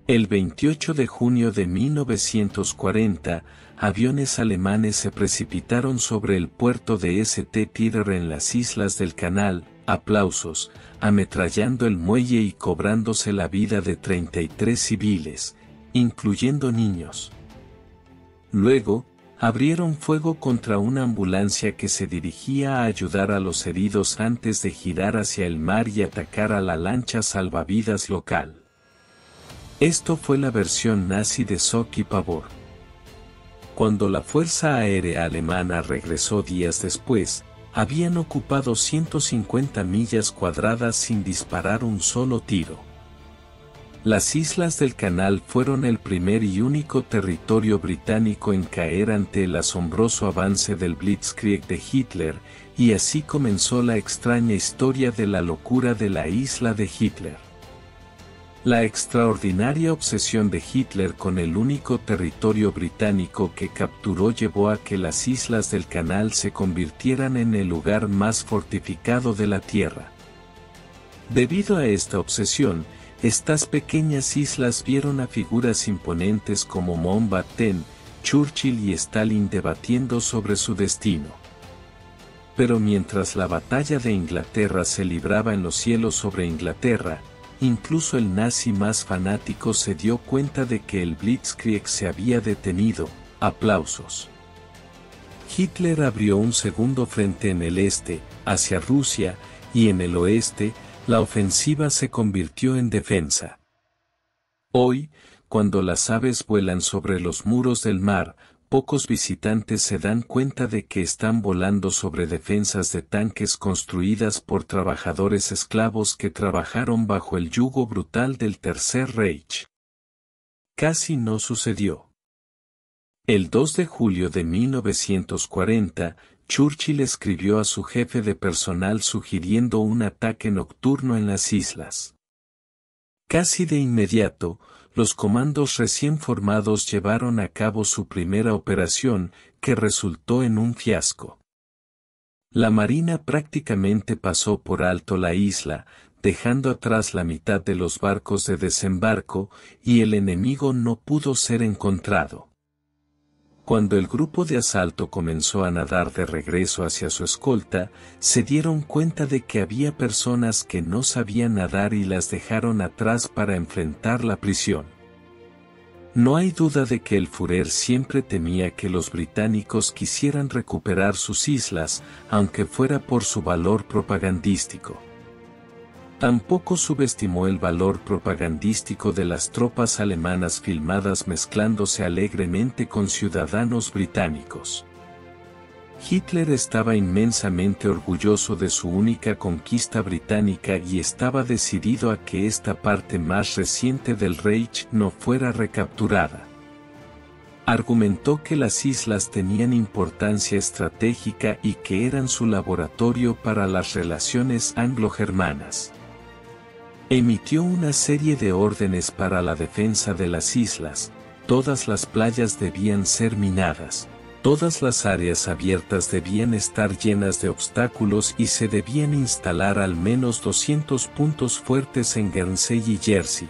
El 28 de junio de 1940, aviones alemanes se precipitaron sobre el puerto de St. Peter en las islas del Canal, aplausos, ametrallando el muelle y cobrándose la vida de 33 civiles, incluyendo niños. Luego, abrieron fuego contra una ambulancia que se dirigía a ayudar a los heridos antes de girar hacia el mar y atacar a la lancha salvavidas local. Esto fue la versión nazi de Shock y Pavor. Cuando la Fuerza Aérea Alemana regresó días después, habían ocupado 150 millas cuadradas sin disparar un solo tiro. Las islas del Canal fueron el primer y único territorio británico en caer ante el asombroso avance del Blitzkrieg de Hitler, y así comenzó la extraña historia de la locura de la isla de Hitler. La extraordinaria obsesión de Hitler con el único territorio británico que capturó llevó a que las islas del Canal se convirtieran en el lugar más fortificado de la Tierra. Debido a esta obsesión, estas pequeñas islas vieron a figuras imponentes como Mountbatten, Churchill y Stalin debatiendo sobre su destino. Pero mientras la batalla de Inglaterra se libraba en los cielos sobre Inglaterra, incluso el nazi más fanático se dio cuenta de que el Blitzkrieg se había detenido. Aplausos. Hitler abrió un segundo frente en el este, hacia Rusia, y en el oeste, la ofensiva se convirtió en defensa. Hoy, cuando las aves vuelan sobre los muros del mar, pocos visitantes se dan cuenta de que están volando sobre defensas de tanques construidas por trabajadores esclavos que trabajaron bajo el yugo brutal del Tercer Reich. Casi no sucedió. El 2 de julio de 1940, Churchill escribió a su jefe de personal sugiriendo un ataque nocturno en las islas. Casi de inmediato, los comandos recién formados llevaron a cabo su primera operación, que resultó en un fiasco. La Marina prácticamente pasó por alto la isla, dejando atrás la mitad de los barcos de desembarco, y el enemigo no pudo ser encontrado. Cuando el grupo de asalto comenzó a nadar de regreso hacia su escolta, se dieron cuenta de que había personas que no sabían nadar y las dejaron atrás para enfrentar la prisión. No hay duda de que el Führer siempre temía que los británicos quisieran recuperar sus islas, aunque fuera por su valor propagandístico. Tampoco subestimó el valor propagandístico de las tropas alemanas filmadas mezclándose alegremente con ciudadanos británicos. Hitler estaba inmensamente orgulloso de su única conquista británica y estaba decidido a que esta parte más reciente del Reich no fuera recapturada. Argumentó que las islas tenían importancia estratégica y que eran su laboratorio para las relaciones anglo-germanas. Emitió una serie de órdenes para la defensa de las islas. Todas las playas debían ser minadas, todas las áreas abiertas debían estar llenas de obstáculos y se debían instalar al menos 200 puntos fuertes en Guernsey y Jersey.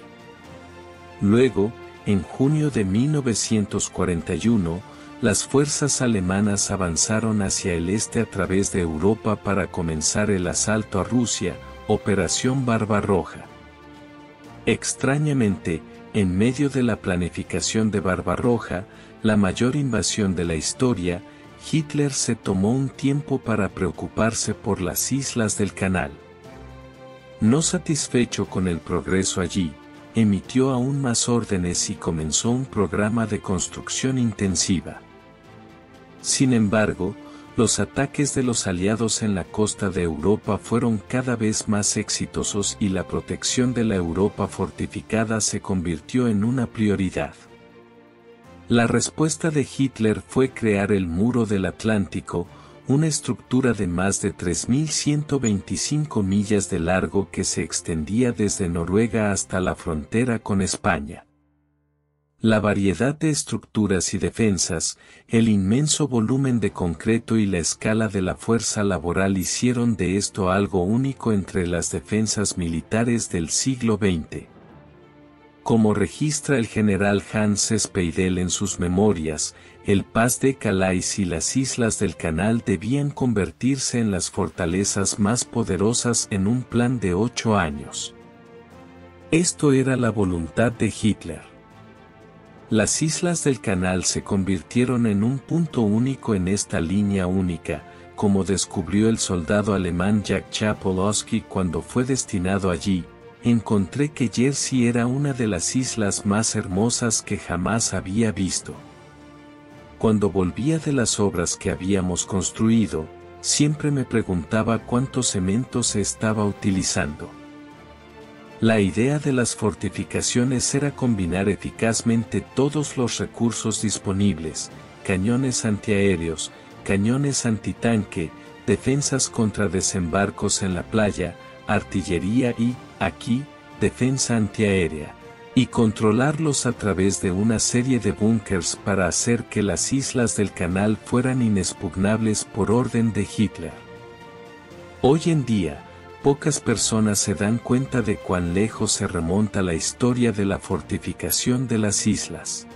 Luego, en junio de 1941, las fuerzas alemanas avanzaron hacia el este a través de Europa para comenzar el asalto a Rusia, Operación Barbarroja. Extrañamente, en medio de la planificación de Barbarroja, la mayor invasión de la historia, Hitler se tomó un tiempo para preocuparse por las islas del Canal. No satisfecho con el progreso allí, emitió aún más órdenes y comenzó un programa de construcción intensiva. Sin embargo, los ataques de los aliados en la costa de Europa fueron cada vez más exitosos y la protección de la Europa fortificada se convirtió en una prioridad. La respuesta de Hitler fue crear el Muro del Atlántico, una estructura de más de 3.125 millas de largo que se extendía desde Noruega hasta la frontera con España. La variedad de estructuras y defensas, el inmenso volumen de concreto y la escala de la fuerza laboral hicieron de esto algo único entre las defensas militares del siglo XX. Como registra el general Hans Speidel en sus memorias, el Pas de Calais y las islas del Canal debían convertirse en las fortalezas más poderosas en un plan de 8 años. Esto era la voluntad de Hitler. Las islas del Canal se convirtieron en un punto único en esta línea única, como descubrió el soldado alemán Jack Chapolowski cuando fue destinado allí. Encontré que Jersey era una de las islas más hermosas que jamás había visto. Cuando volvía de las obras que habíamos construido, siempre me preguntaba cuánto cemento se estaba utilizando. La idea de las fortificaciones era combinar eficazmente todos los recursos disponibles: cañones antiaéreos, cañones antitanque, defensas contra desembarcos en la playa, artillería y, aquí, defensa antiaérea, y controlarlos a través de una serie de búnkers para hacer que las islas del Canal fueran inexpugnables por orden de Hitler. Hoy en día, pocas personas se dan cuenta de cuán lejos se remonta la historia de la fortificación de las islas.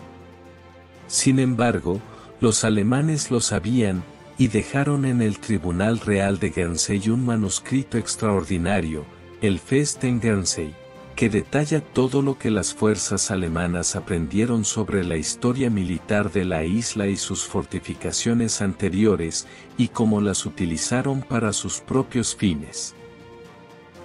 Sin embargo, los alemanes lo sabían, y dejaron en el Tribunal Real de Guernsey un manuscrito extraordinario, el Festen Guernsey, que detalla todo lo que las fuerzas alemanas aprendieron sobre la historia militar de la isla y sus fortificaciones anteriores, y cómo las utilizaron para sus propios fines.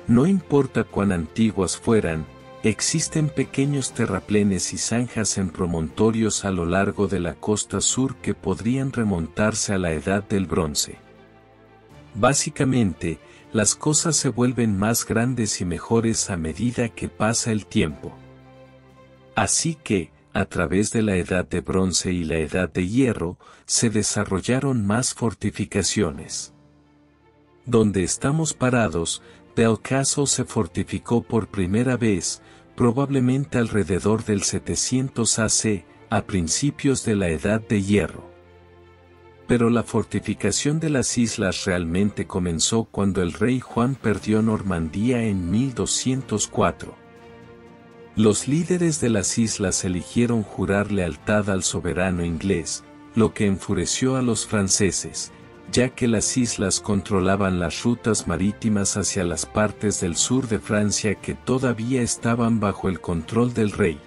No importa cuán antiguas fueran, existen pequeños terraplenes y zanjas en promontorios a lo largo de la costa sur que podrían remontarse a la Edad del Bronce. Básicamente, las cosas se vuelven más grandes y mejores a medida que pasa el tiempo. Así que, a través de la Edad de Bronce y la Edad de Hierro, se desarrollaron más fortificaciones. Donde estamos parados, Del Caso se fortificó por primera vez, probablemente alrededor del 700 AC, a principios de la Edad de Hierro. Pero la fortificación de las islas realmente comenzó cuando el rey Juan perdió Normandía en 1204. Los líderes de las islas eligieron jurar lealtad al soberano inglés, lo que enfureció a los franceses, ya que las islas controlaban las rutas marítimas hacia las partes del sur de Francia que todavía estaban bajo el control del rey.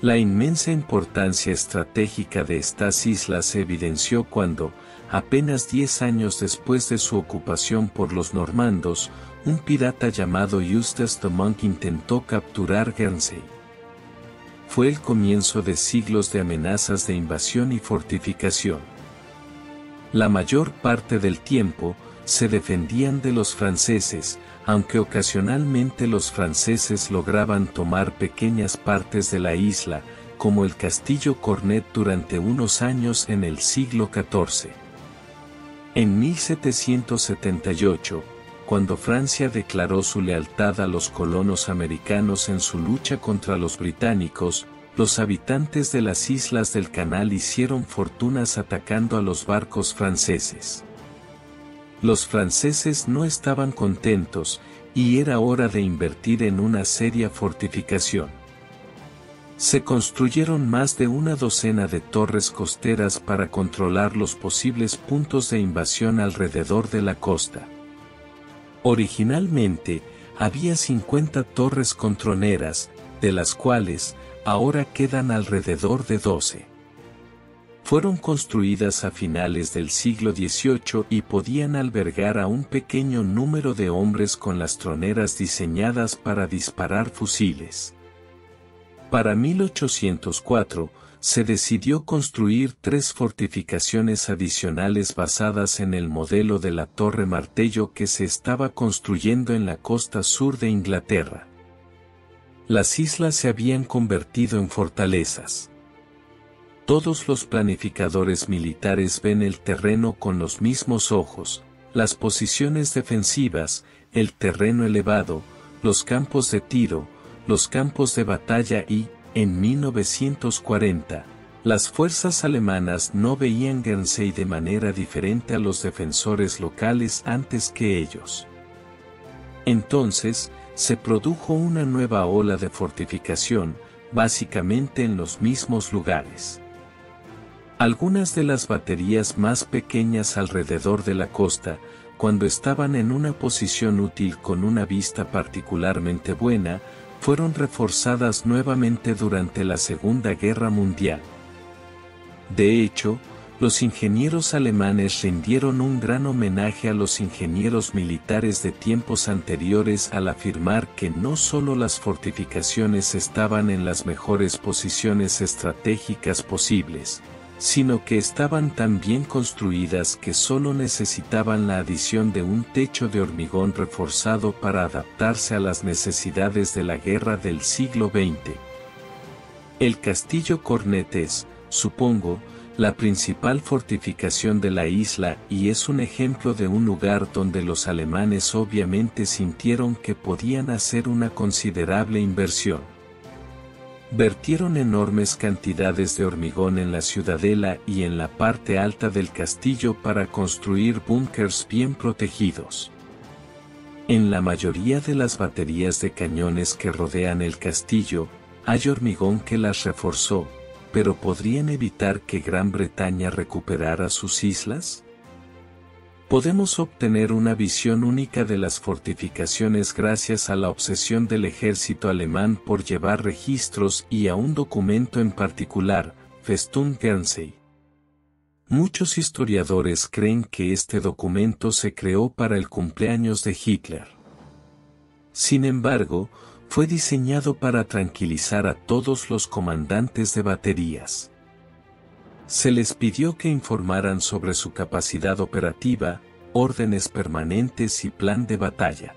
La inmensa importancia estratégica de estas islas se evidenció cuando, apenas 10 años después de su ocupación por los normandos, un pirata llamado Eustace de Monk intentó capturar Guernsey. Fue el comienzo de siglos de amenazas de invasión y fortificación. La mayor parte del tiempo, se defendían de los franceses, aunque ocasionalmente los franceses lograban tomar pequeñas partes de la isla, como el castillo Cornet durante unos años en el siglo XIV. En 1778, cuando Francia declaró su lealtad a los colonos americanos en su lucha contra los británicos, los habitantes de las islas del Canal hicieron fortunas atacando a los barcos franceses. Los franceses no estaban contentos, y era hora de invertir en una seria fortificación. Se construyeron más de una docena de torres costeras para controlar los posibles puntos de invasión alrededor de la costa. Originalmente, había 50 torres controneras, de las cuales, ahora quedan alrededor de 12. Fueron construidas a finales del siglo XVIII y podían albergar a un pequeño número de hombres con las troneras diseñadas para disparar fusiles. Para 1804, se decidió construir 3 fortificaciones adicionales basadas en el modelo de la Torre Martello que se estaba construyendo en la costa sur de Inglaterra. Las islas se habían convertido en fortalezas. Todos los planificadores militares ven el terreno con los mismos ojos, las posiciones defensivas, el terreno elevado, los campos de tiro, los campos de batalla y, en 1940, las fuerzas alemanas no veían Guernsey de manera diferente a los defensores locales antes que ellos. Entonces, se produjo una nueva ola de fortificación, básicamente en los mismos lugares. Algunas de las baterías más pequeñas alrededor de la costa, cuando estaban en una posición útil con una vista particularmente buena, fueron reforzadas nuevamente durante la Segunda Guerra Mundial. De hecho, los ingenieros alemanes rindieron un gran homenaje a los ingenieros militares de tiempos anteriores al afirmar que no solo las fortificaciones estaban en las mejores posiciones estratégicas posibles, sino que estaban tan bien construidas que solo necesitaban la adición de un techo de hormigón reforzado para adaptarse a las necesidades de la guerra del siglo XX. El castillo Cornet es, supongo, la principal fortificación de la isla y es un ejemplo de un lugar donde los alemanes obviamente sintieron que podían hacer una considerable inversión. Vertieron enormes cantidades de hormigón en la ciudadela y en la parte alta del castillo para construir búnkers bien protegidos. En la mayoría de las baterías de cañones que rodean el castillo, hay hormigón que las reforzó, pero ¿podrían evitar que Gran Bretaña recuperara sus islas? Podemos obtener una visión única de las fortificaciones gracias a la obsesión del ejército alemán por llevar registros y a un documento en particular, Festung Guernsey. Muchos historiadores creen que este documento se creó para el cumpleaños de Hitler. Sin embargo, fue diseñado para tranquilizar a todos los comandantes de baterías. Se les pidió que informaran sobre su capacidad operativa, órdenes permanentes y plan de batalla.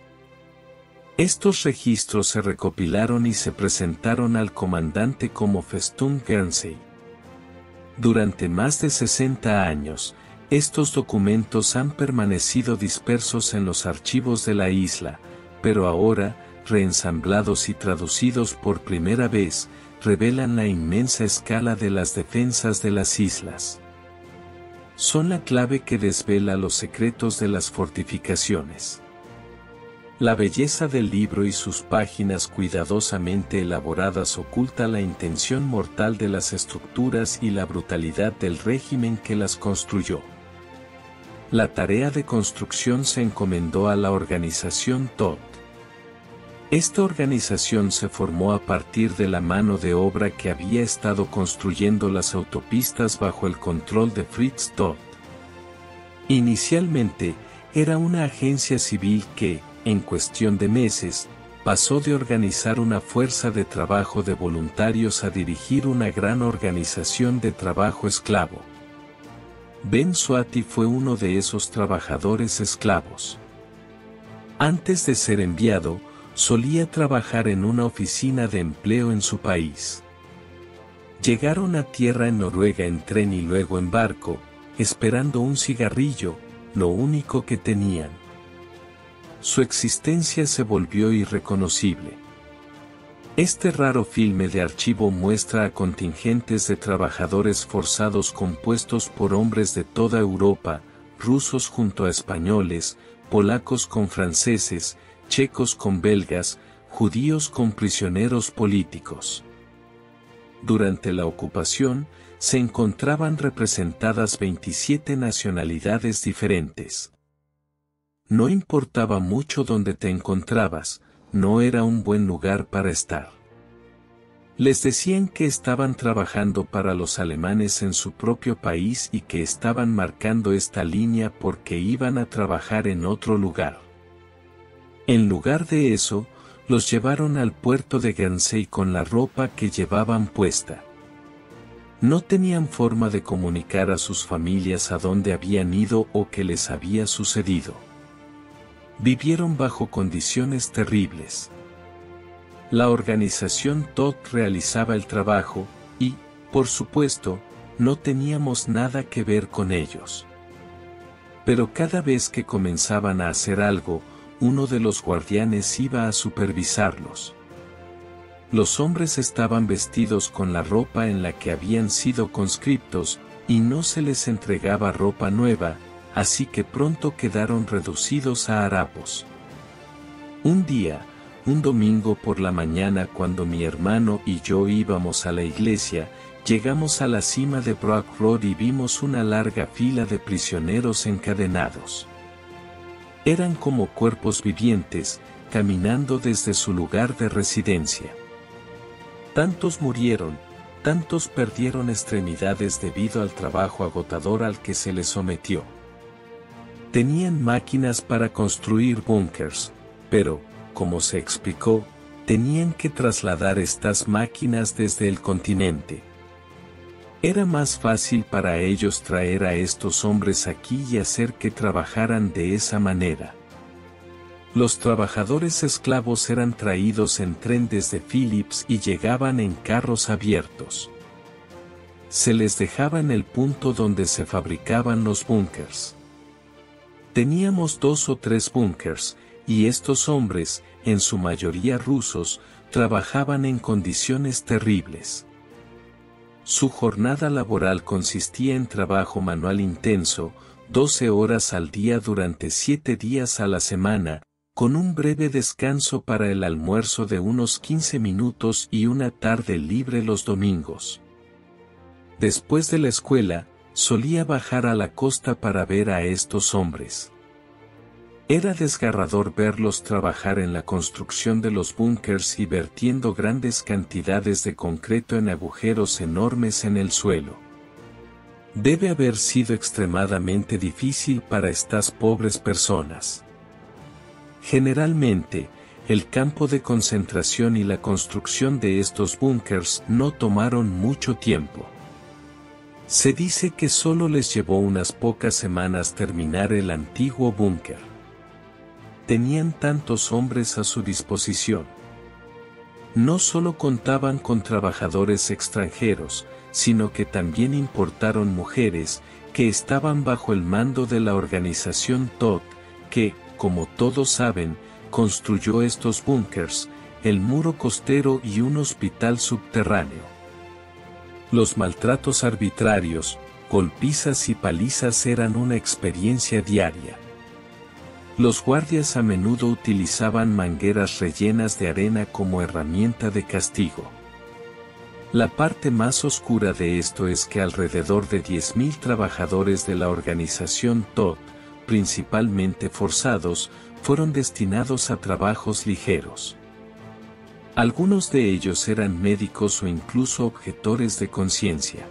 Estos registros se recopilaron y se presentaron al comandante como Festung Guernsey. Durante más de 60 años, estos documentos han permanecido dispersos en los archivos de la isla, pero ahora, reensamblados y traducidos por primera vez, revelan la inmensa escala de las defensas de las islas. Son la clave que desvela los secretos de las fortificaciones. La belleza del libro y sus páginas cuidadosamente elaboradas oculta la intención mortal de las estructuras y la brutalidad del régimen que las construyó. La tarea de construcción se encomendó a la organización Todt. Esta organización se formó a partir de la mano de obra que había estado construyendo las autopistas bajo el control de Fritz Todt. Inicialmente, era una agencia civil que, en cuestión de meses, pasó de organizar una fuerza de trabajo de voluntarios a dirigir una gran organización de trabajo esclavo. Ben Swati fue uno de esos trabajadores esclavos. Antes de ser enviado, solía trabajar en una oficina de empleo en su país. Llegaron a tierra en Noruega en tren y luego en barco, esperando un cigarrillo, lo único que tenían. Su existencia se volvió irreconocible. Este raro filme de archivo muestra a contingentes de trabajadores forzados compuestos por hombres de toda Europa, rusos junto a españoles, polacos con franceses, checos con belgas, judíos con prisioneros políticos. Durante la ocupación, se encontraban representadas 27 nacionalidades diferentes. No importaba mucho dónde te encontrabas, no era un buen lugar para estar. Les decían que estaban trabajando para los alemanes en su propio país y que estaban marcando esta línea porque iban a trabajar en otro lugar. En lugar de eso, los llevaron al puerto de Guernsey con la ropa que llevaban puesta. No tenían forma de comunicar a sus familias a dónde habían ido o qué les había sucedido. Vivieron bajo condiciones terribles. La organización Todt realizaba el trabajo, y, por supuesto, no teníamos nada que ver con ellos. Pero cada vez que comenzaban a hacer algo, uno de los guardianes iba a supervisarlos. Los hombres estaban vestidos con la ropa en la que habían sido conscriptos, y no se les entregaba ropa nueva, así que pronto quedaron reducidos a harapos. Un día, un domingo por la mañana cuando mi hermano y yo íbamos a la iglesia, llegamos a la cima de Brock Road y vimos una larga fila de prisioneros encadenados. Eran como cuerpos vivientes, caminando desde su lugar de residencia. Tantos murieron, tantos perdieron extremidades debido al trabajo agotador al que se les sometió. Tenían máquinas para construir búnkers, pero, como se explicó, tenían que trasladar estas máquinas desde el continente. Era más fácil para ellos traer a estos hombres aquí y hacer que trabajaran de esa manera. Los trabajadores esclavos eran traídos en tren desde Phillips y llegaban en carros abiertos. Se les dejaba en el punto donde se fabricaban los búnkers. Teníamos 2 o 3 búnkers, y estos hombres, en su mayoría rusos, trabajaban en condiciones terribles. Su jornada laboral consistía en trabajo manual intenso, 12 horas al día durante 7 días a la semana, con un breve descanso para el almuerzo de unos 15 minutos y una tarde libre los domingos. Después de la escuela, solía bajar a la costa para ver a estos hombres. Era desgarrador verlos trabajar en la construcción de los búnkers y vertiendo grandes cantidades de concreto en agujeros enormes en el suelo. Debe haber sido extremadamente difícil para estas pobres personas. Generalmente, el campo de concentración y la construcción de estos búnkers no tomaron mucho tiempo. Se dice que solo les llevó unas pocas semanas terminar el antiguo búnker. Tenían tantos hombres a su disposición. No solo contaban con trabajadores extranjeros, sino que también importaron mujeres, que estaban bajo el mando de la organización Todt, que, como todos saben, construyó estos búnkers, el muro costero y un hospital subterráneo. Los maltratos arbitrarios, golpizas y palizas eran una experiencia diaria. Los guardias a menudo utilizaban mangueras rellenas de arena como herramienta de castigo. La parte más oscura de esto es que alrededor de 10.000 trabajadores de la organización Todt, principalmente forzados, fueron destinados a trabajos ligeros. Algunos de ellos eran médicos o incluso objetores de conciencia.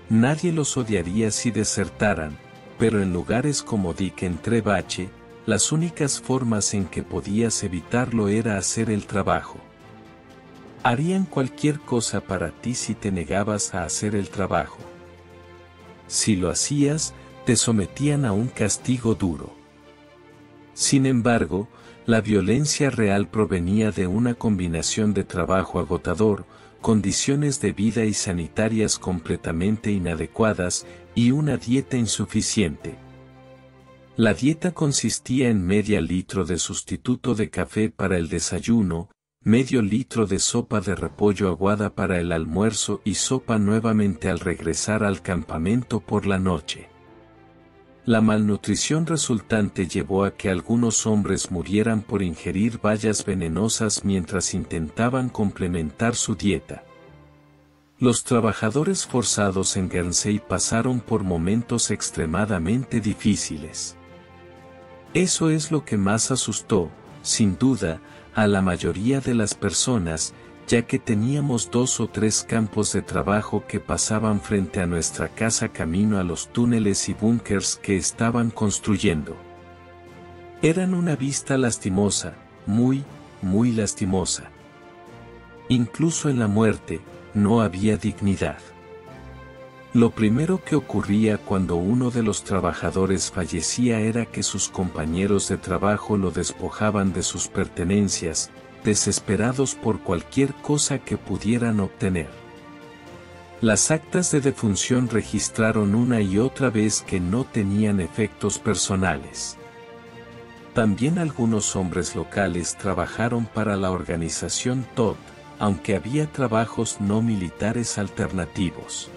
Nadie los odiaría si desertaran, pero en lugares como Dick en Trebache, las únicas formas en que podías evitarlo era hacer el trabajo. Harían cualquier cosa para ti si te negabas a hacer el trabajo. Si lo hacías, te sometían a un castigo duro. Sin embargo, la violencia real provenía de una combinación de trabajo agotador, condiciones de vida y sanitarias completamente inadecuadas, y una dieta insuficiente. La dieta consistía en medio litro de sustituto de café para el desayuno, medio litro de sopa de repollo aguada para el almuerzo y sopa nuevamente al regresar al campamento por la noche. La malnutrición resultante llevó a que algunos hombres murieran por ingerir bayas venenosas mientras intentaban complementar su dieta. Los trabajadores forzados en Guernsey pasaron por momentos extremadamente difíciles. Eso es lo que más asustó, sin duda, a la mayoría de las personas, ya que teníamos 2 o 3 campos de trabajo que pasaban frente a nuestra casa camino a los túneles y búnkers que estaban construyendo. Eran una vista lastimosa, muy, muy lastimosa. Incluso en la muerte, no había dignidad. Lo primero que ocurría cuando uno de los trabajadores fallecía era que sus compañeros de trabajo lo despojaban de sus pertenencias, desesperados por cualquier cosa que pudieran obtener. Las actas de defunción registraron una y otra vez que no tenían efectos personales. También algunos hombres locales trabajaron para la organización Todt, aunque había trabajos no militares alternativos.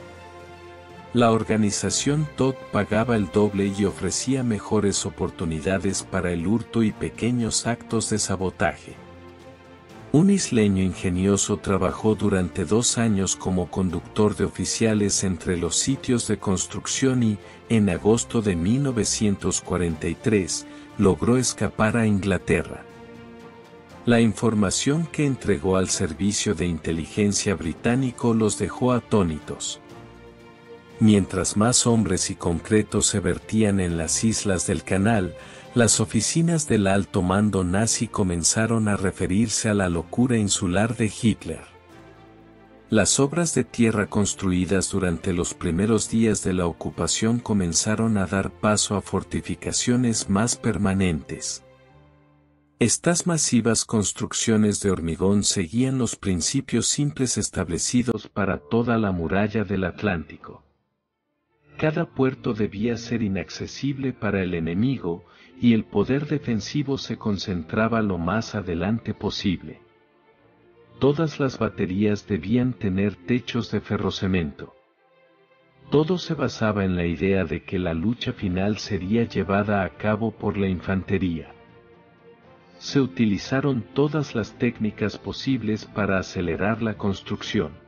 La organización Todt pagaba el doble y ofrecía mejores oportunidades para el hurto y pequeños actos de sabotaje. Un isleño ingenioso trabajó durante 2 años como conductor de oficiales entre los sitios de construcción y, en agosto de 1943, logró escapar a Inglaterra. La información que entregó al servicio de inteligencia británico los dejó atónitos. Mientras más hombres y concreto se vertían en las islas del canal, las oficinas del alto mando nazi comenzaron a referirse a la locura insular de Hitler. Las obras de tierra construidas durante los primeros días de la ocupación comenzaron a dar paso a fortificaciones más permanentes. Estas masivas construcciones de hormigón seguían los principios simples establecidos para toda la muralla del Atlántico. Cada puerto debía ser inaccesible para el enemigo, y el poder defensivo se concentraba lo más adelante posible. Todas las baterías debían tener techos de ferrocemento. Todo se basaba en la idea de que la lucha final sería llevada a cabo por la infantería. Se utilizaron todas las técnicas posibles para acelerar la construcción.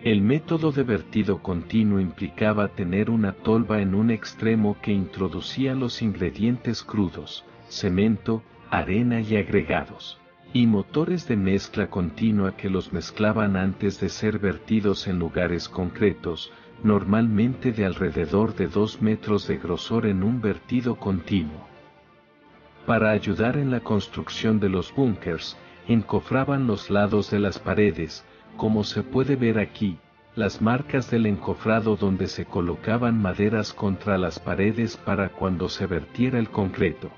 El método de vertido continuo implicaba tener una tolva en un extremo que introducía los ingredientes crudos, cemento, arena y agregados, y motores de mezcla continua que los mezclaban antes de ser vertidos en lugares concretos, normalmente de alrededor de 2 metros de grosor en un vertido continuo. Para ayudar en la construcción de los búnkers, encofraban los lados de las paredes, como se puede ver aquí, las marcas del encofrado donde se colocaban maderas contra las paredes para cuando se vertiera el concreto.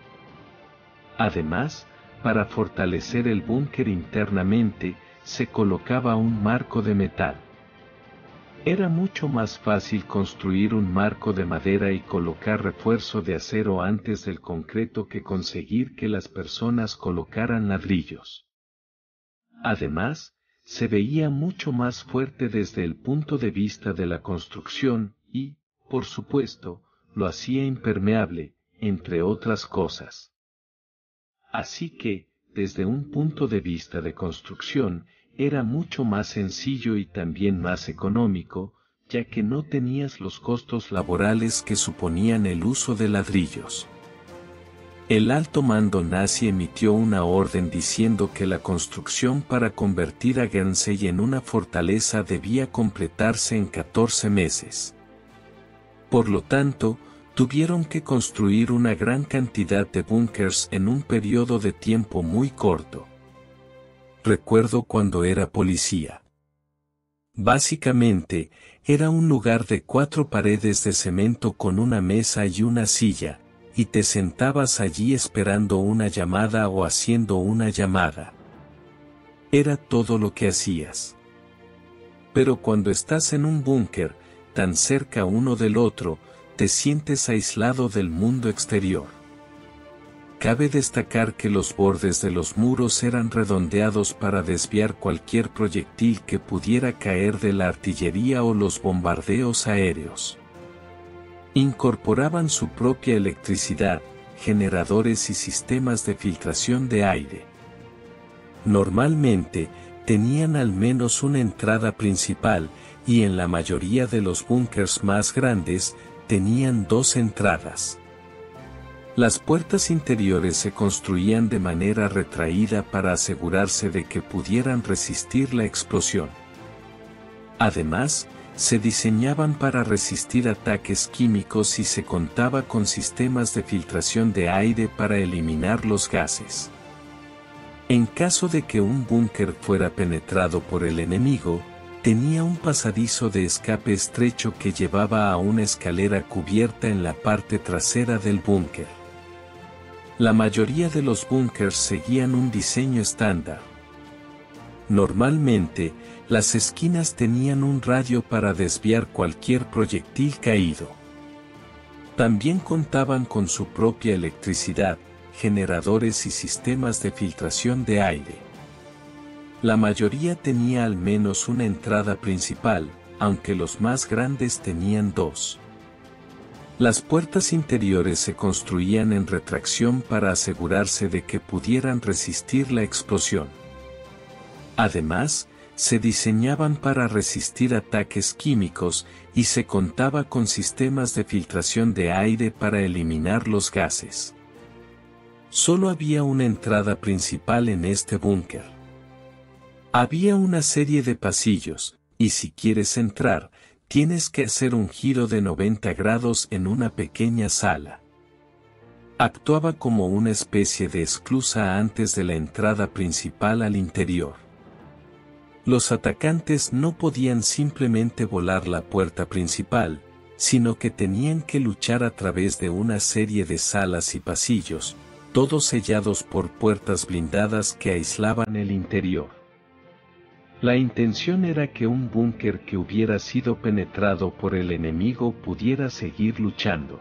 Además, para fortalecer el búnker internamente, se colocaba un marco de metal. Era mucho más fácil construir un marco de madera y colocar refuerzo de acero antes del concreto que conseguir que las personas colocaran ladrillos. Además, se veía mucho más fuerte desde el punto de vista de la construcción y, por supuesto, lo hacía impermeable, entre otras cosas. Así que, desde un punto de vista de construcción, era mucho más sencillo y también más económico, ya que no tenías los costos laborales que suponían el uso de ladrillos. El alto mando nazi emitió una orden diciendo que la construcción para convertir a Guernsey en una fortaleza debía completarse en 14 meses. Por lo tanto, tuvieron que construir una gran cantidad de búnkers en un periodo de tiempo muy corto. Recuerdo cuando era policía. Básicamente, era un lugar de 4 paredes de cemento con una mesa y una silla, y te sentabas allí esperando una llamada o haciendo una llamada. Era todo lo que hacías. Pero cuando estás en un búnker, tan cerca uno del otro, te sientes aislado del mundo exterior. Cabe destacar que los bordes de los muros eran redondeados para desviar cualquier proyectil que pudiera caer de la artillería o los bombardeos aéreos. Incorporaban su propia electricidad, generadores y sistemas de filtración de aire. Normalmente, tenían al menos una entrada principal, y en la mayoría de los búnkers más grandes, tenían 2 entradas. Las puertas interiores se construían de manera retraída para asegurarse de que pudieran resistir la explosión. Además, se diseñaban para resistir ataques químicos y se contaba con sistemas de filtración de aire para eliminar los gases. En caso de que un búnker fuera penetrado por el enemigo, tenía un pasadizo de escape estrecho que llevaba a una escalera cubierta en la parte trasera del búnker. La mayoría de los búnkers seguían un diseño estándar. Normalmente, las esquinas tenían un radio para desviar cualquier proyectil caído. También contaban con su propia electricidad, generadores y sistemas de filtración de aire. La mayoría tenía al menos una entrada principal, aunque los más grandes tenían 2. Las puertas interiores se construían en retracción para asegurarse de que pudieran resistir la explosión. Además, se diseñaban para resistir ataques químicos y se contaba con sistemas de filtración de aire para eliminar los gases. Solo había una entrada principal en este búnker. Había una serie de pasillos, y si quieres entrar, tienes que hacer un giro de 90 grados en una pequeña sala. Actuaba como una especie de esclusa antes de la entrada principal al interior. Los atacantes no podían simplemente volar la puerta principal, sino que tenían que luchar a través de una serie de salas y pasillos, todos sellados por puertas blindadas que aislaban el interior. La intención era que un búnker que hubiera sido penetrado por el enemigo pudiera seguir luchando.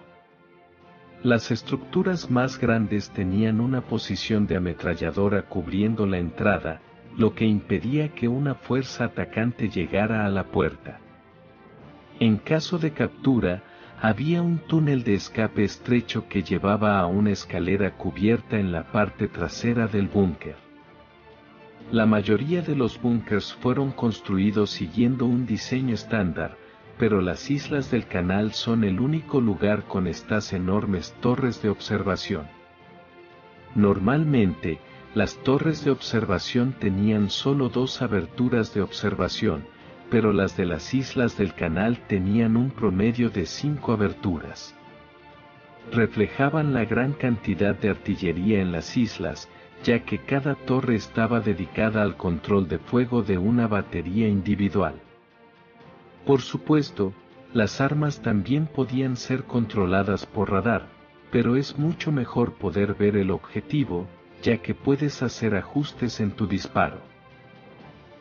Las estructuras más grandes tenían una posición de ametralladora cubriendo la entrada, lo que impedía que una fuerza atacante llegara a la puerta. En caso de captura, había un túnel de escape estrecho que llevaba a una escalera cubierta en la parte trasera del búnker. La mayoría de los búnkers fueron construidos siguiendo un diseño estándar, pero las islas del canal son el único lugar con estas enormes torres de observación. Normalmente, las torres de observación tenían solo 2 aberturas de observación, pero las de las islas del canal tenían un promedio de 5 aberturas. Reflejaban la gran cantidad de artillería en las islas, ya que cada torre estaba dedicada al control de fuego de una batería individual. Por supuesto, las armas también podían ser controladas por radar, pero es mucho mejor poder ver el objetivo, ya que puedes hacer ajustes en tu disparo.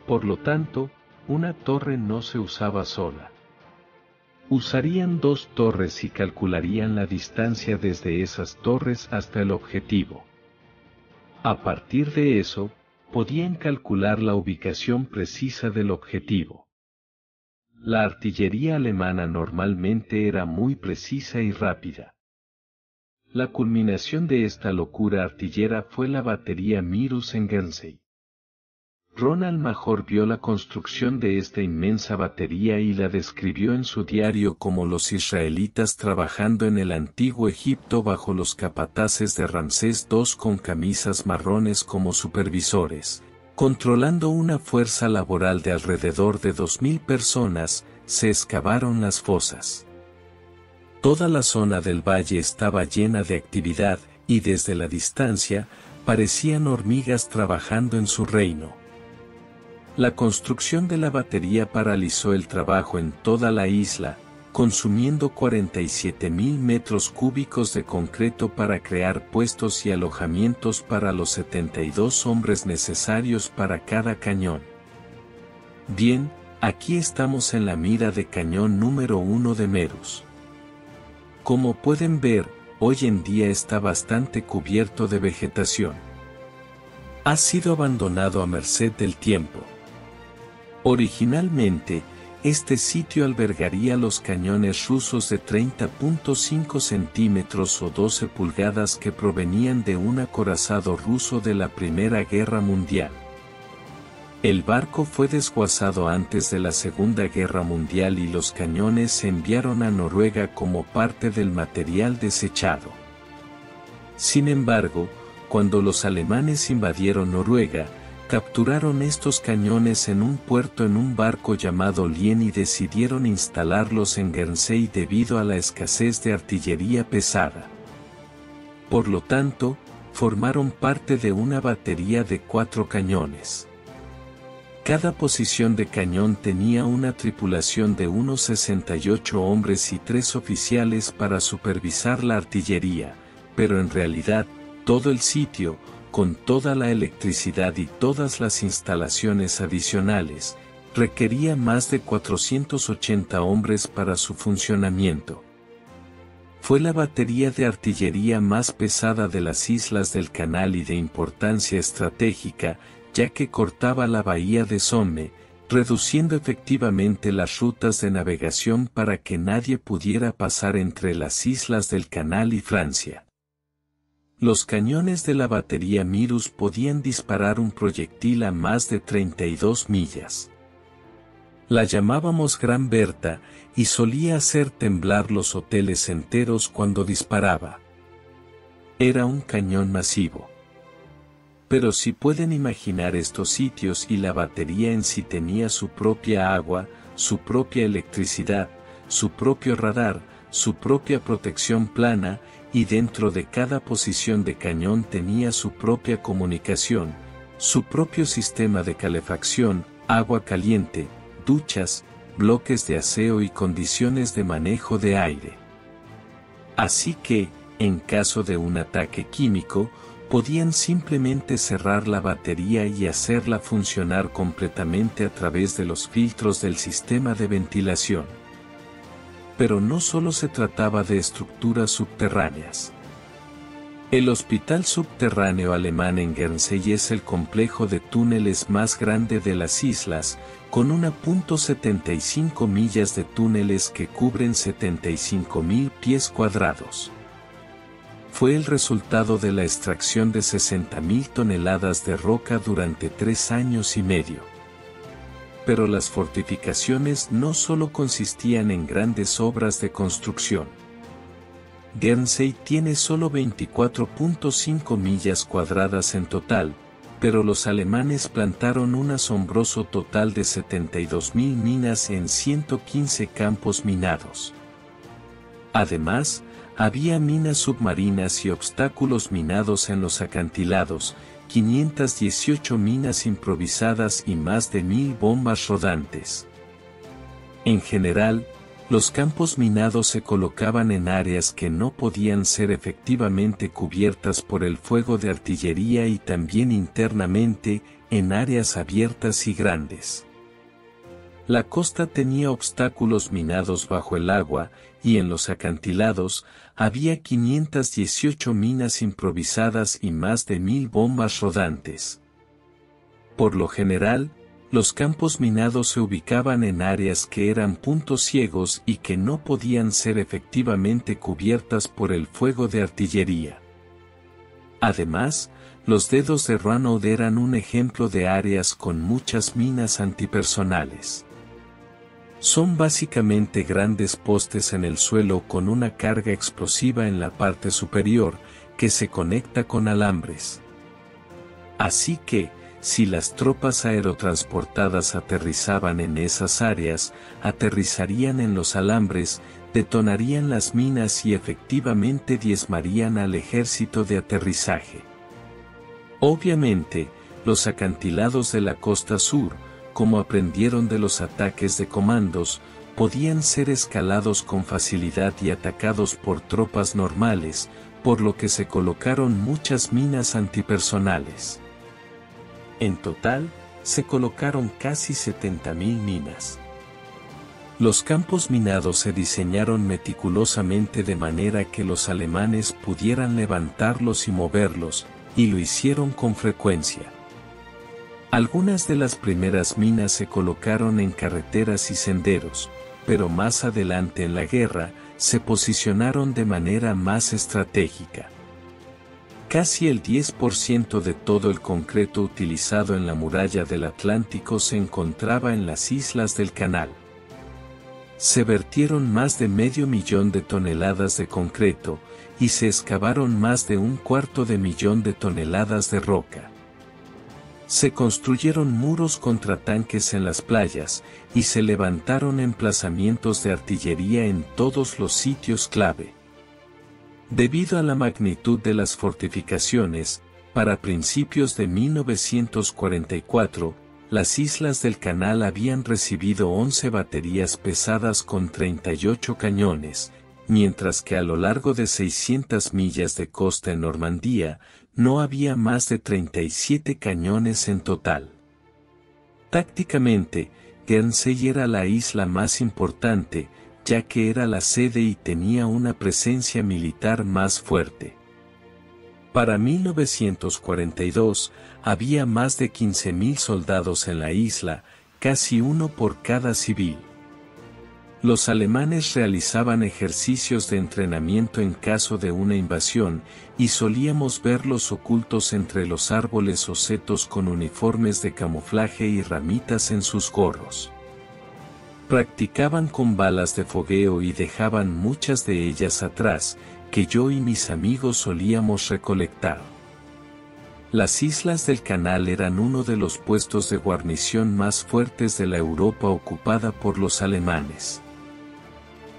Por lo tanto, una torre no se usaba sola. Usarían 2 torres y calcularían la distancia desde esas torres hasta el objetivo. A partir de eso, podían calcular la ubicación precisa del objetivo. La artillería alemana normalmente era muy precisa y rápida. La culminación de esta locura artillera fue la batería Mirus en Guernsey. Ronald Major vio la construcción de esta inmensa batería y la describió en su diario como los israelitas trabajando en el antiguo Egipto bajo los capataces de Ramsés II con camisas marrones como supervisores, controlando una fuerza laboral de alrededor de 2.000 personas, se excavaron las fosas. Toda la zona del valle estaba llena de actividad, y desde la distancia, parecían hormigas trabajando en su reino. La construcción de la batería paralizó el trabajo en toda la isla, consumiendo 47.000 metros cúbicos de concreto para crear puestos y alojamientos para los 72 hombres necesarios para cada cañón. Bien, aquí estamos en la mira de cañón número 1 de Merus. Como pueden ver, hoy en día está bastante cubierto de vegetación. Ha sido abandonado a merced del tiempo. Originalmente, este sitio albergaría los cañones rusos de 30.5 centímetros o 12 pulgadas que provenían de un acorazado ruso de la Primera Guerra Mundial. El barco fue desguazado antes de la Segunda Guerra Mundial y los cañones se enviaron a Noruega como parte del material desechado. Sin embargo, cuando los alemanes invadieron Noruega, capturaron estos cañones en un puerto en un barco llamado Lien y decidieron instalarlos en Guernsey debido a la escasez de artillería pesada. Por lo tanto, formaron parte de una batería de 4 cañones. Cada posición de cañón tenía una tripulación de unos 68 hombres y 3 oficiales para supervisar la artillería, pero en realidad, todo el sitio, con toda la electricidad y todas las instalaciones adicionales, requería más de 480 hombres para su funcionamiento. Fue la batería de artillería más pesada de las islas del canal y de importancia estratégica, ya que cortaba la bahía de Somme, reduciendo efectivamente las rutas de navegación para que nadie pudiera pasar entre las islas del canal y Francia. Los cañones de la batería Mirus podían disparar un proyectil a más de 32 millas. La llamábamos Gran Berta, y solía hacer temblar los hoteles enteros cuando disparaba. Era un cañón masivo. Pero si pueden imaginar estos sitios, y la batería en sí tenía su propia agua, su propia electricidad, su propio radar, su propia protección plana, y dentro de cada posición de cañón tenía su propia comunicación, su propio sistema de calefacción, agua caliente, duchas, bloques de aseo y condiciones de manejo de aire. Así que, en caso de un ataque químico, podían simplemente cerrar la batería y hacerla funcionar completamente a través de los filtros del sistema de ventilación. Pero no solo se trataba de estructuras subterráneas. El hospital subterráneo alemán en Guernsey es el complejo de túneles más grande de las islas, con 1.75 millas de túneles que cubren 75.000 pies cuadrados. Fue el resultado de la extracción de 60.000 toneladas de roca durante 3 años y medio. Pero las fortificaciones no solo consistían en grandes obras de construcción. Guernsey tiene solo 24.5 millas cuadradas en total, pero los alemanes plantaron un asombroso total de 72.000 minas en 115 campos minados. Además, había minas submarinas y obstáculos minados en los acantilados, 518 minas improvisadas y más de 1.000 bombas rodantes. En general, los campos minados se colocaban en áreas que no podían ser efectivamente cubiertas por el fuego de artillería y también internamente, en áreas abiertas y grandes. La costa tenía obstáculos minados bajo el agua, y en los acantilados, había 518 minas improvisadas y más de 1.000 bombas rodantes. Por lo general, los campos minados se ubicaban en áreas que eran puntos ciegos y que no podían ser efectivamente cubiertas por el fuego de artillería. Además, los dedos de Ranod eran un ejemplo de áreas con muchas minas antipersonales. Son básicamente grandes postes en el suelo con una carga explosiva en la parte superior, que se conecta con alambres. Así que, si las tropas aerotransportadas aterrizaban en esas áreas, aterrizarían en los alambres, detonarían las minas y efectivamente diezmarían al ejército de aterrizaje. Obviamente, los acantilados de la costa sur, como aprendieron de los ataques de comandos, podían ser escalados con facilidad y atacados por tropas normales, por lo que se colocaron muchas minas antipersonales. En total, se colocaron casi 70.000 minas. Los campos minados se diseñaron meticulosamente de manera que los alemanes pudieran levantarlos y moverlos, y lo hicieron con frecuencia. Algunas de las primeras minas se colocaron en carreteras y senderos, pero más adelante en la guerra, se posicionaron de manera más estratégica. Casi el 10% de todo el concreto utilizado en la muralla del Atlántico se encontraba en las islas del canal. Se vertieron más de 500.000 de toneladas de concreto, y se excavaron más de 250.000 de toneladas de roca. Se construyeron muros contra tanques en las playas, y se levantaron emplazamientos de artillería en todos los sitios clave. Debido a la magnitud de las fortificaciones, para principios de 1944, las islas del canal habían recibido 11 baterías pesadas con 38 cañones, mientras que a lo largo de 600 millas de costa en Normandía, no había más de 37 cañones en total. Tácticamente, Guernsey era la isla más importante, ya que era la sede y tenía una presencia militar más fuerte. Para 1942, había más de 15.000 soldados en la isla, casi uno por cada civil. Los alemanes realizaban ejercicios de entrenamiento en caso de una invasión, y solíamos verlos ocultos entre los árboles o setos con uniformes de camuflaje y ramitas en sus gorros. Practicaban con balas de fogueo y dejaban muchas de ellas atrás, que yo y mis amigos solíamos recolectar. Las islas del Canal eran uno de los puestos de guarnición más fuertes de la Europa ocupada por los alemanes.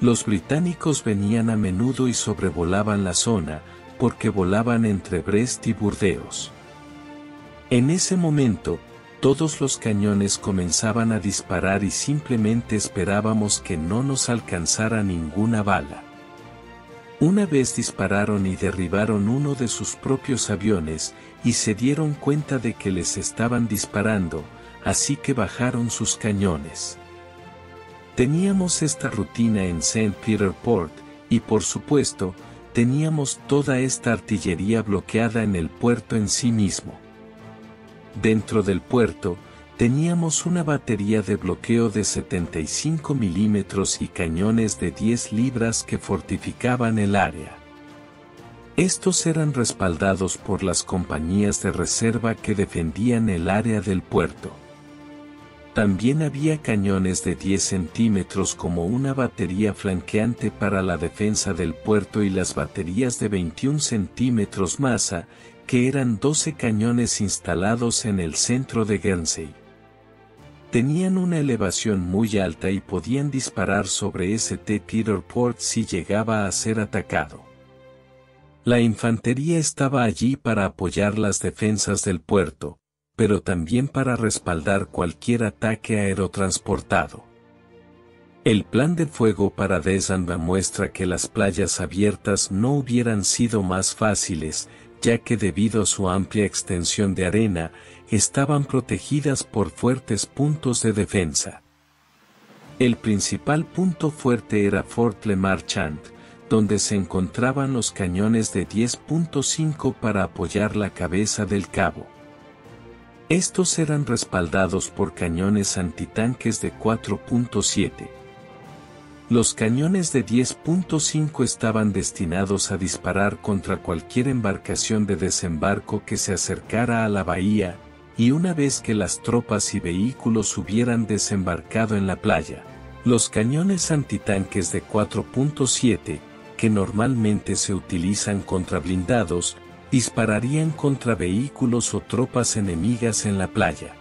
Los británicos venían a menudo y sobrevolaban la zona, porque volaban entre Brest y Burdeos. En ese momento, todos los cañones comenzaban a disparar y simplemente esperábamos que no nos alcanzara ninguna bala. Una vez dispararon y derribaron uno de sus propios aviones, y se dieron cuenta de que les estaban disparando, así que bajaron sus cañones. Teníamos esta rutina en St. Peter Port, y por supuesto, teníamos toda esta artillería bloqueada en el puerto en sí mismo. Dentro del puerto, teníamos una batería de bloqueo de 75 milímetros y cañones de 10 libras que fortificaban el área. Estos eran respaldados por las compañías de reserva que defendían el área del puerto. También había cañones de 10 centímetros como una batería flanqueante para la defensa del puerto y las baterías de 21 centímetros masa, que eran 12 cañones instalados en el centro de Guernsey. Tenían una elevación muy alta y podían disparar sobre St. Peter Port si llegaba a ser atacado. La infantería estaba allí para apoyar las defensas del puerto, pero también para respaldar cualquier ataque aerotransportado. El plan de fuego para Desamba muestra que las playas abiertas no hubieran sido más fáciles, ya que debido a su amplia extensión de arena, estaban protegidas por fuertes puntos de defensa. El principal punto fuerte era Fort Le Marchand, donde se encontraban los cañones de 10.5 para apoyar la cabeza del cabo. Estos eran respaldados por cañones antitanques de 4.7. Los cañones de 10.5 estaban destinados a disparar contra cualquier embarcación de desembarco que se acercara a la bahía, y una vez que las tropas y vehículos hubieran desembarcado en la playa, los cañones antitanques de 4.7, que normalmente se utilizan contra blindados, dispararían contra vehículos o tropas enemigas en la playa.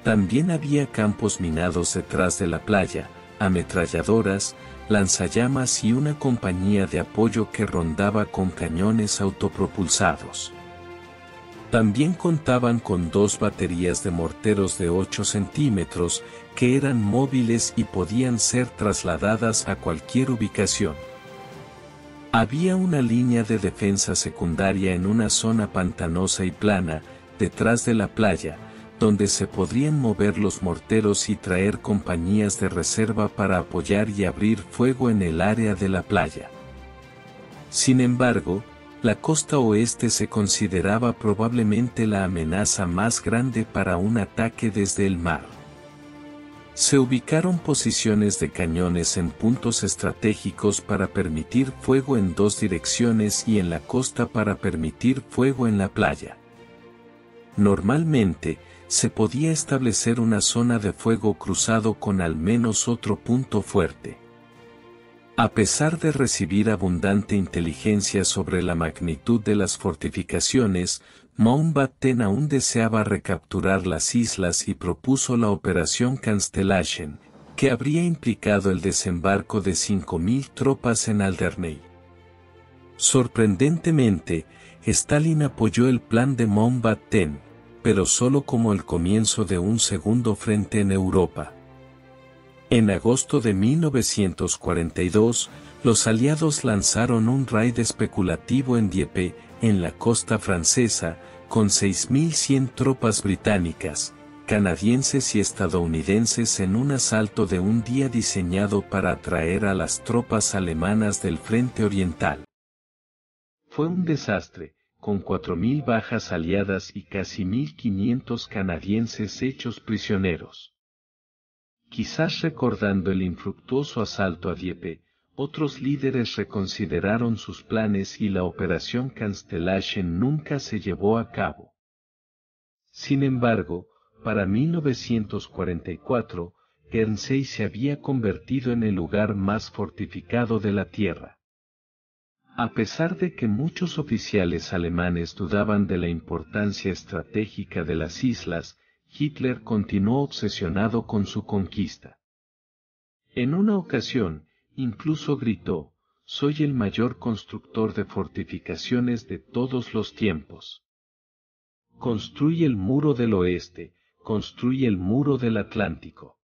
También había campos minados detrás de la playa, ametralladoras, lanzallamas y una compañía de apoyo que rondaba con cañones autopropulsados. También contaban con 2 baterías de morteros de 8 centímetros, que eran móviles y podían ser trasladadas a cualquier ubicación. Había una línea de defensa secundaria en una zona pantanosa y plana, detrás de la playa, donde se podrían mover los morteros y traer compañías de reserva para apoyar y abrir fuego en el área de la playa. Sin embargo, la costa oeste se consideraba probablemente la amenaza más grande para un ataque desde el mar. Se ubicaron posiciones de cañones en puntos estratégicos para permitir fuego en 2 direcciones y en la costa para permitir fuego en la playa. Normalmente, se podía establecer una zona de fuego cruzado con al menos otro punto fuerte. A pesar de recibir abundante inteligencia sobre la magnitud de las fortificaciones, Mountbatten aún deseaba recapturar las islas y propuso la Operación Constellation, que habría implicado el desembarco de 5.000 tropas en Alderney. Sorprendentemente, Stalin apoyó el plan de Mountbatten, pero solo como el comienzo de un segundo frente en Europa. En agosto de 1942, los aliados lanzaron un raid especulativo en Dieppe, en la costa francesa, con 6.100 tropas británicas, canadienses y estadounidenses en un asalto de un día diseñado para atraer a las tropas alemanas del frente oriental. Fue un desastre, con 4.000 bajas aliadas y casi 1.500 canadienses hechos prisioneros. Quizás recordando el infructuoso asalto a Dieppe, otros líderes reconsideraron sus planes y la operación Constellation nunca se llevó a cabo. Sin embargo, para 1944, Guernsey se había convertido en el lugar más fortificado de la Tierra. A pesar de que muchos oficiales alemanes dudaban de la importancia estratégica de las islas, Hitler continuó obsesionado con su conquista. En una ocasión, incluso gritó: «Soy el mayor constructor de fortificaciones de todos los tiempos. Construye el muro del oeste, construye el muro del Atlántico».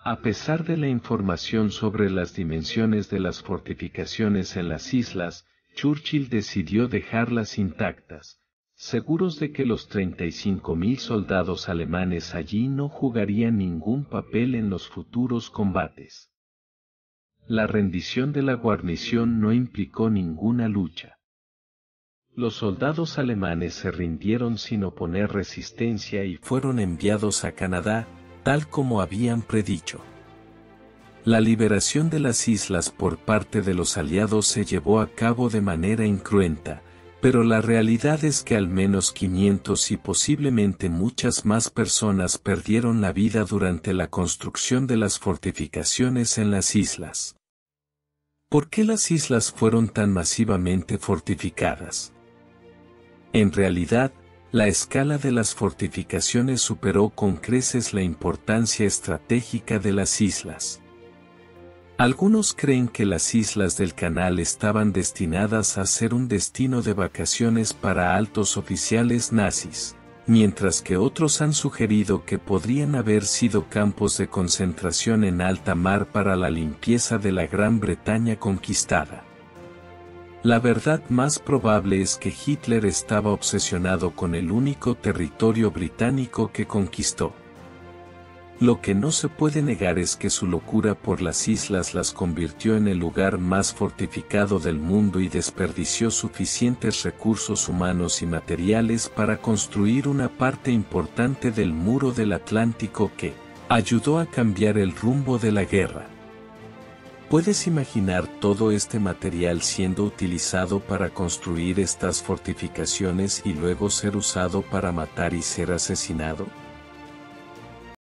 A pesar de la información sobre las dimensiones de las fortificaciones en las islas, Churchill decidió dejarlas intactas, seguros de que los 35.000 soldados alemanes allí no jugarían ningún papel en los futuros combates. La rendición de la guarnición no implicó ninguna lucha. Los soldados alemanes se rindieron sin oponer resistencia y fueron enviados a Canadá, tal como habían predicho. La liberación de las islas por parte de los aliados se llevó a cabo de manera incruenta, pero la realidad es que al menos 500 y posiblemente muchas más personas perdieron la vida durante la construcción de las fortificaciones en las islas. ¿Por qué las islas fueron tan masivamente fortificadas? En realidad, la escala de las fortificaciones superó con creces la importancia estratégica de las islas. Algunos creen que las islas del Canal estaban destinadas a ser un destino de vacaciones para altos oficiales nazis, mientras que otros han sugerido que podrían haber sido campos de concentración en alta mar para la limpieza de la Gran Bretaña conquistada. La verdad más probable es que Hitler estaba obsesionado con el único territorio británico que conquistó. Lo que no se puede negar es que su locura por las islas las convirtió en el lugar más fortificado del mundo y desperdició suficientes recursos humanos y materiales para construir una parte importante del muro del Atlántico que ayudó a cambiar el rumbo de la guerra. ¿Puedes imaginar todo este material siendo utilizado para construir estas fortificaciones y luego ser usado para matar y ser asesinado?